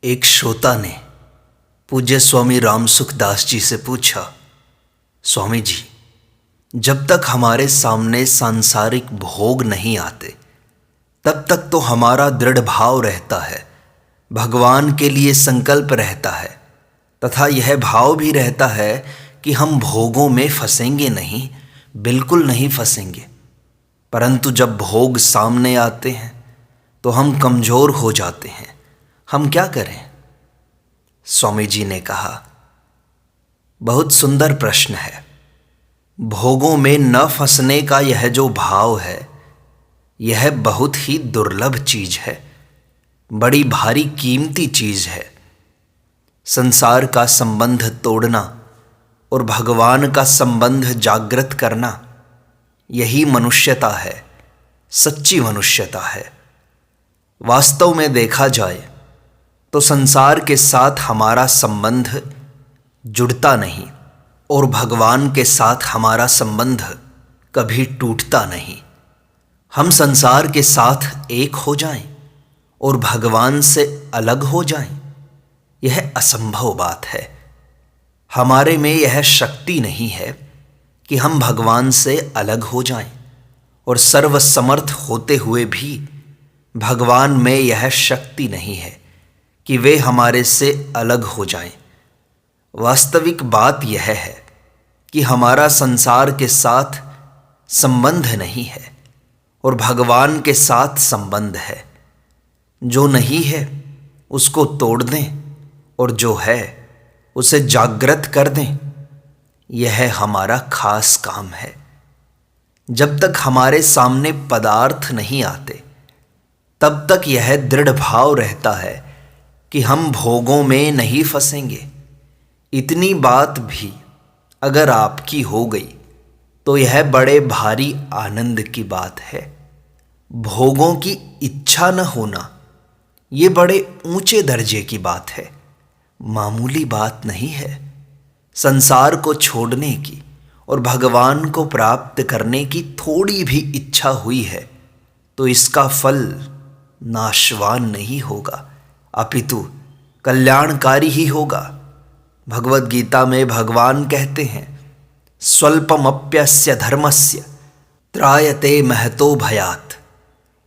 एक श्रोता ने पूज्य स्वामी रामसुख दास जी से पूछा, स्वामी जी, जब तक हमारे सामने सांसारिक भोग नहीं आते तब तक तो हमारा दृढ़ भाव रहता है, भगवान के लिए संकल्प रहता है तथा यह भाव भी रहता है कि हम भोगों में फंसेंगे नहीं, बिल्कुल नहीं फंसेंगे। परंतु जब भोग सामने आते हैं तो हम कमज़ोर हो जाते हैं। हम क्या करें? स्वामी जी ने कहा, बहुत सुंदर प्रश्न है। भोगों में न फंसने का यह जो भाव है, यह बहुत ही दुर्लभ चीज है, बड़ी भारी कीमती चीज है। संसार का संबंध तोड़ना और भगवान का संबंध जागृत करना, यही मनुष्यता है, सच्ची मनुष्यता है। वास्तव में देखा जाए तो संसार के साथ हमारा संबंध जुड़ता नहीं और भगवान के साथ हमारा संबंध कभी टूटता नहीं। हम संसार के साथ एक हो जाएं और भगवान से अलग हो जाएं, यह असंभव बात है। हमारे में यह शक्ति नहीं है कि हम भगवान से अलग हो जाएं, और सर्वसमर्थ होते हुए भी भगवान में यह शक्ति नहीं है कि वे हमारे से अलग हो जाएं। वास्तविक बात यह है कि हमारा संसार के साथ संबंध नहीं है और भगवान के साथ संबंध है। जो नहीं है उसको तोड़ दें और जो है उसे जागृत कर दें, यह हमारा खास काम है। जब तक हमारे सामने पदार्थ नहीं आते तब तक यह दृढ़ भाव रहता है कि हम भोगों में नहीं फंसेंगे। इतनी बात भी अगर आपकी हो गई तो यह बड़े भारी आनंद की बात है। भोगों की इच्छा न होना, ये बड़े ऊंचे दर्जे की बात है, मामूली बात नहीं है। संसार को छोड़ने की और भगवान को प्राप्त करने की थोड़ी भी इच्छा हुई है तो इसका फल नाशवान नहीं होगा, अपितु कल्याणकारी ही होगा। भगवद गीता में भगवान कहते हैं, स्वल्पमप्यस्य धर्मस्य त्रायते महतो भयात्।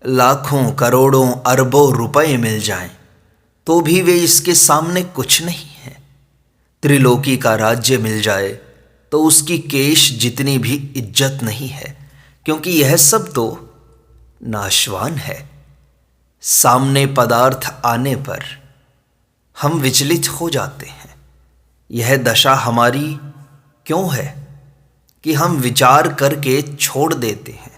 लाखों करोड़ों अरबों रुपए मिल जाएं तो भी वे इसके सामने कुछ नहीं है। त्रिलोकी का राज्य मिल जाए तो उसकी केश जितनी भी इज्जत नहीं है, क्योंकि यह सब तो नाशवान है। सामने पदार्थ आने पर हम विचलित हो जाते हैं। यह दशा हमारी क्यों है कि हम विचार करके छोड़ देते हैं।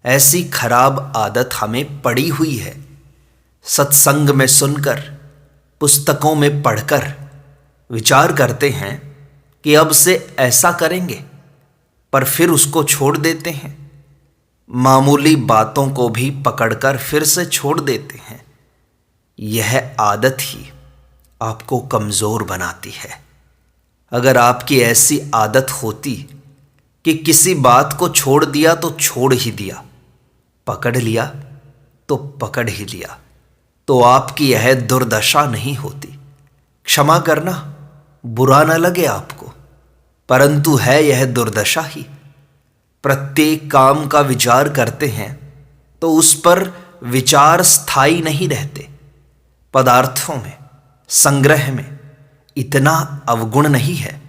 ऐसी खराब आदत हमें पड़ी हुई है। सत्संग में सुनकर, पुस्तकों में पढ़कर विचार करते हैं कि अब से ऐसा करेंगे, पर फिर उसको छोड़ देते हैं। मामूली बातों को भी पकड़कर फिर से छोड़ देते हैं। यह आदत ही आपको कमज़ोर बनाती है। अगर आपकी ऐसी आदत होती कि किसी बात को छोड़ दिया तो छोड़ ही दिया, पकड़ लिया तो पकड़ ही लिया, तो आपकी यह दुर्दशा नहीं होती। क्षमा करना, बुरा न लगे आपको, परंतु है यह दुर्दशा ही। प्रत्येक काम का विचार करते हैं तो उस पर विचार स्थायी नहीं रहते। पदार्थों में, संग्रह में इतना अवगुण नहीं है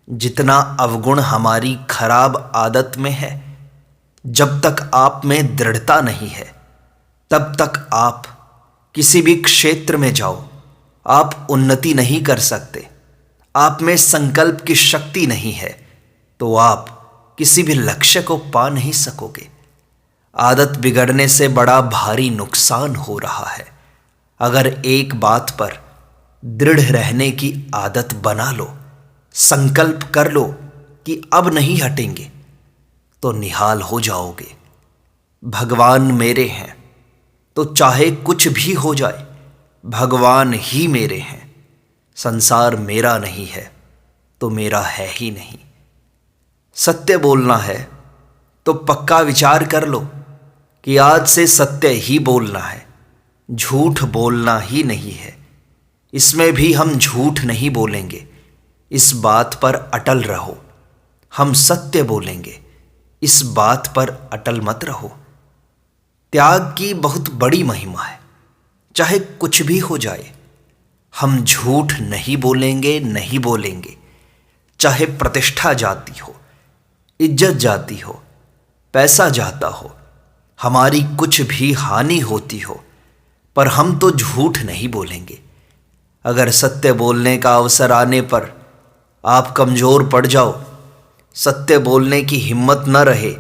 जितना अवगुण हमारी खराब आदत में है। जब तक आप में दृढ़ता नहीं है तब तक आप किसी भी क्षेत्र में जाओ, आप उन्नति नहीं कर सकते। आप में संकल्प की शक्ति नहीं है तो आप किसी भी लक्ष्य को पा नहीं सकोगे। आदत बिगड़ने से बड़ा भारी नुकसान हो रहा है। अगर एक बात पर दृढ़ रहने की आदत बना लो, संकल्प कर लो कि अब नहीं हटेंगे, तो निहाल हो जाओगे। भगवान मेरे हैं तो चाहे कुछ भी हो जाए, भगवान ही मेरे हैं। संसार मेरा नहीं है तो मेरा है ही नहीं। सत्य बोलना है तो पक्का विचार कर लो कि आज से सत्य ही बोलना है, झूठ बोलना ही नहीं है। इसमें भी हम झूठ नहीं बोलेंगे, इस बात पर अटल रहो। हम सत्य बोलेंगे, इस बात पर अटल मत रहो। त्याग की बहुत बड़ी महिमा है, चाहे कुछ भी हो जाए। हम झूठ नहीं बोलेंगे, नहीं बोलेंगे। चाहे प्रतिष्ठा जाती हो, इज्जत जाती हो, पैसा जाता हो, हमारी कुछ भी हानि होती हो, पर हम तो झूठ नहीं बोलेंगे। अगर सत्य बोलने का अवसर आने पर आप कमज़ोर पड़ जाओ, सत्य बोलने की हिम्मत न रहे,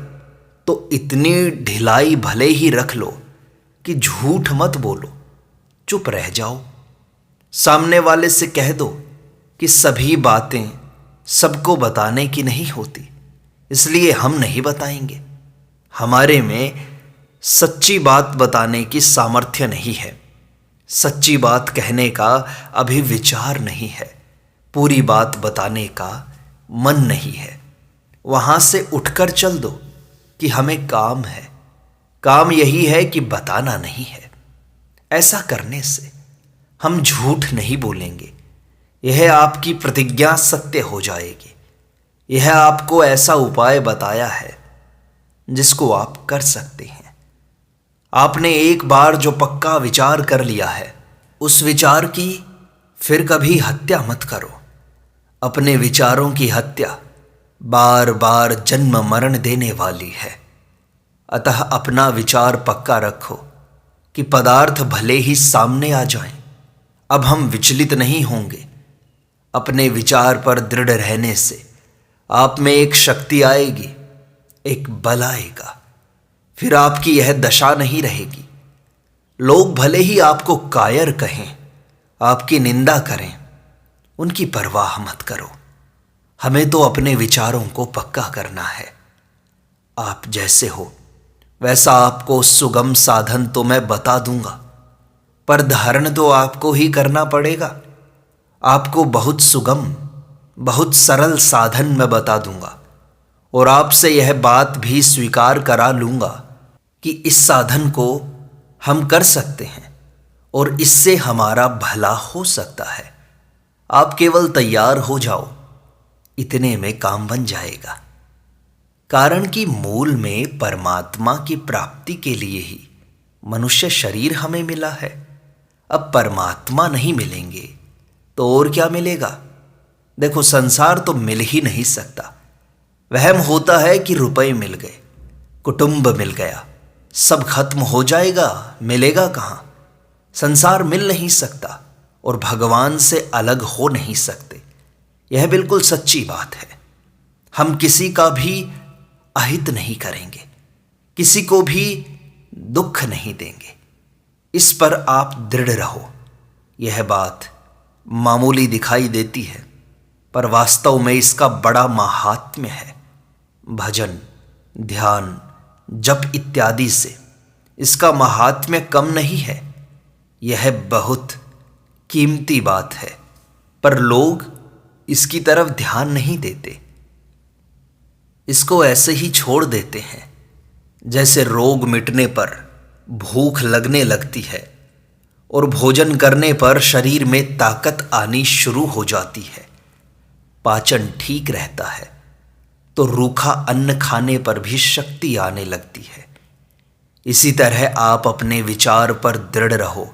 तो इतनी ढिलाई भले ही रख लो कि झूठ मत बोलो, चुप रह जाओ। सामने वाले से कह दो कि सभी बातें सबको बताने की नहीं होती, इसलिए हम नहीं बताएंगे। हमारे में सच्ची बात बताने की सामर्थ्य नहीं है, सच्ची बात कहने का अभी विचार नहीं है, पूरी बात बताने का मन नहीं है। वहाँ से उठकर चल दो कि हमें काम है, काम यही है कि बताना नहीं है। ऐसा करने से हम झूठ नहीं बोलेंगे, यह आपकी प्रतिज्ञा सत्य हो जाएगी। यह आपको ऐसा उपाय बताया है जिसको आप कर सकते हैं। आपने एक बार जो पक्का विचार कर लिया है, उस विचार की फिर कभी हत्या मत करो। अपने विचारों की हत्या बार बार जन्म मरण देने वाली है। अतः अपना विचार पक्का रखो कि पदार्थ भले ही सामने आ जाएं, अब हम विचलित नहीं होंगे। अपने विचार पर दृढ़ रहने से आप में एक शक्ति आएगी, एक बल आएगा। फिर आपकी यह दशा नहीं रहेगी। लोग भले ही आपको कायर कहें, आपकी निंदा करें, उनकी परवाह मत करो। हमें तो अपने विचारों को पक्का करना है। आप जैसे हो वैसा आपको सुगम साधन तो मैं बता दूंगा, पर धारण तो आपको ही करना पड़ेगा। आपको बहुत सुगम, बहुत सरल साधन मैं बता दूंगा, और आपसे यह बात भी स्वीकार करा लूंगा कि इस साधन को हम कर सकते हैं और इससे हमारा भला हो सकता है। आप केवल तैयार हो जाओ, इतने में काम बन जाएगा। कारण कि मूल में परमात्मा की प्राप्ति के लिए ही मनुष्य शरीर हमें मिला है। अब परमात्मा नहीं मिलेंगे तो और क्या मिलेगा? देखो, संसार तो मिल ही नहीं सकता। वहम होता है कि रुपए मिल गए, कुटुंब मिल गया, सब खत्म हो जाएगा, मिलेगा कहाँ? संसार मिल नहीं सकता और भगवान से अलग हो नहीं सकते। यह बिल्कुल सच्ची बात है। हम किसी का भी अहित नहीं करेंगे, किसी को भी दुख नहीं देंगे। इस पर आप दृढ़ रहो। यह बात मामूली दिखाई देती है, पर वास्तव में इसका बड़ा माहात्म्य है। भजन, ध्यान, जप इत्यादि से इसका माहात्म्य कम नहीं है। यह बहुत कीमती बात है, पर लोग इसकी तरफ ध्यान नहीं देते। इसको ऐसे ही छोड़ देते हैं जैसे रोग मिटने पर भूख लगने लगती है और भोजन करने पर शरीर में ताकत आनी शुरू हो जाती है, पाचन ठीक रहता है, तो रूखा अन्न खाने पर भी शक्ति आने लगती है। इसी तरह आप अपने विचार पर दृढ़ रहो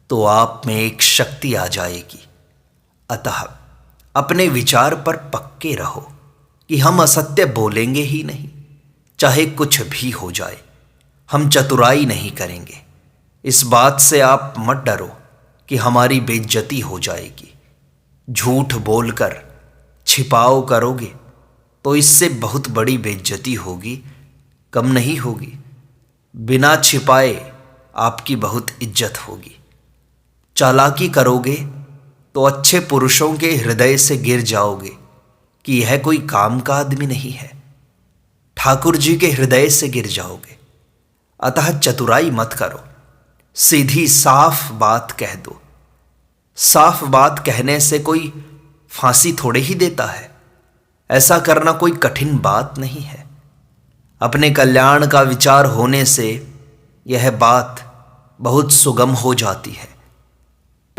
तो आप में एक शक्ति आ जाएगी। अतः अपने विचार पर पक्के रहो कि हम असत्य बोलेंगे ही नहीं, चाहे कुछ भी हो जाए। हम चतुराई नहीं करेंगे। इस बात से आप मत डरो कि हमारी बेइज्जती हो जाएगी। झूठ बोलकर छिपाव करोगे तो इससे बहुत बड़ी बेइज्जती होगी, कम नहीं होगी। बिना छिपाए आपकी बहुत इज्जत होगी। चालाकी करोगे तो अच्छे पुरुषों के हृदय से गिर जाओगे कि यह कोई काम का आदमी नहीं है। ठाकुर जी के हृदय से गिर जाओगे। अतः चतुराई मत करो, सीधी साफ बात कह दो। साफ बात कहने से कोई फांसी थोड़े ही देता है। ऐसा करना कोई कठिन बात नहीं है। अपने कल्याण का विचार होने से यह बात बहुत सुगम हो जाती है।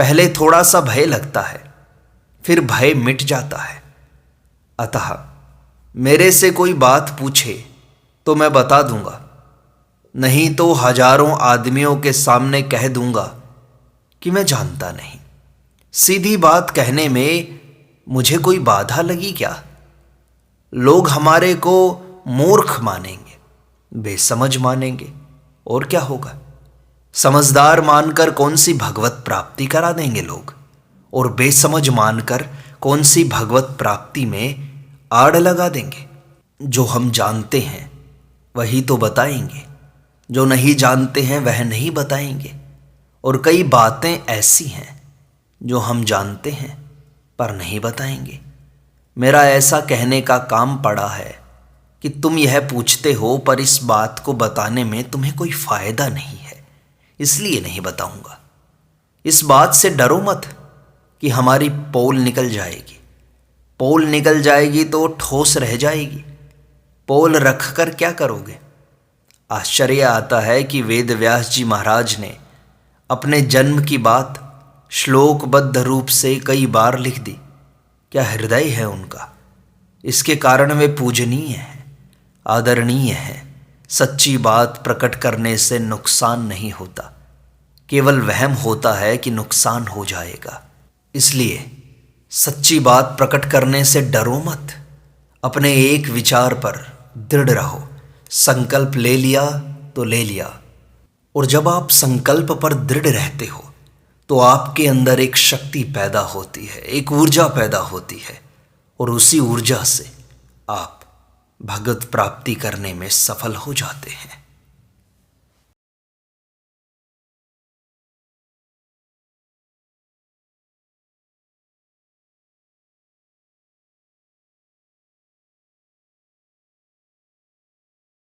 पहले थोड़ा सा भय लगता है, फिर भय मिट जाता है। अतः मेरे से कोई बात पूछे तो मैं बता दूंगा, नहीं तो हजारों आदमियों के सामने कह दूंगा कि मैं जानता नहीं। सीधी बात कहने में मुझे कोई बाधा लगी क्या? लोग हमारे को मूर्ख मानेंगे, बेसमझ मानेंगे, और क्या होगा? समझदार मानकर कौन सी भगवत प्राप्ति करा देंगे लोग, और बेसमझ मानकर कौन सी भगवत प्राप्ति में आड़ लगा देंगे। जो हम जानते हैं वही तो बताएंगे, जो नहीं जानते हैं वह नहीं बताएंगे। और कई बातें ऐसी हैं जो हम जानते हैं पर नहीं बताएंगे। मेरा ऐसा कहने का काम पड़ा है कि तुम यह पूछते हो, पर इस बात को बताने में तुम्हें कोई फायदा नहीं है, इसलिए नहीं बताऊंगा। इस बात से डरो मत कि हमारी पोल निकल जाएगी। पोल निकल जाएगी तो ठोस रह जाएगी। पोल रख कर क्या करोगे? आश्चर्य आता है कि वेद व्यास जी महाराज ने अपने जन्म की बात श्लोकबद्ध रूप से कई बार लिख दी। क्या हृदय है उनका! इसके कारण वे पूजनीय हैं, आदरणीय हैं। सच्ची बात प्रकट करने से नुकसान नहीं होता, केवल वहम होता है कि नुकसान हो जाएगा। इसलिए सच्ची बात प्रकट करने से डरो मत। अपने एक विचार पर दृढ़ रहो। संकल्प ले लिया तो ले लिया, और जब आप संकल्प पर दृढ़ रहते हो तो आपके अंदर एक शक्ति पैदा होती है, एक ऊर्जा पैदा होती है, और उसी ऊर्जा से आप भगवत प्राप्ति करने में सफल हो जाते हैं।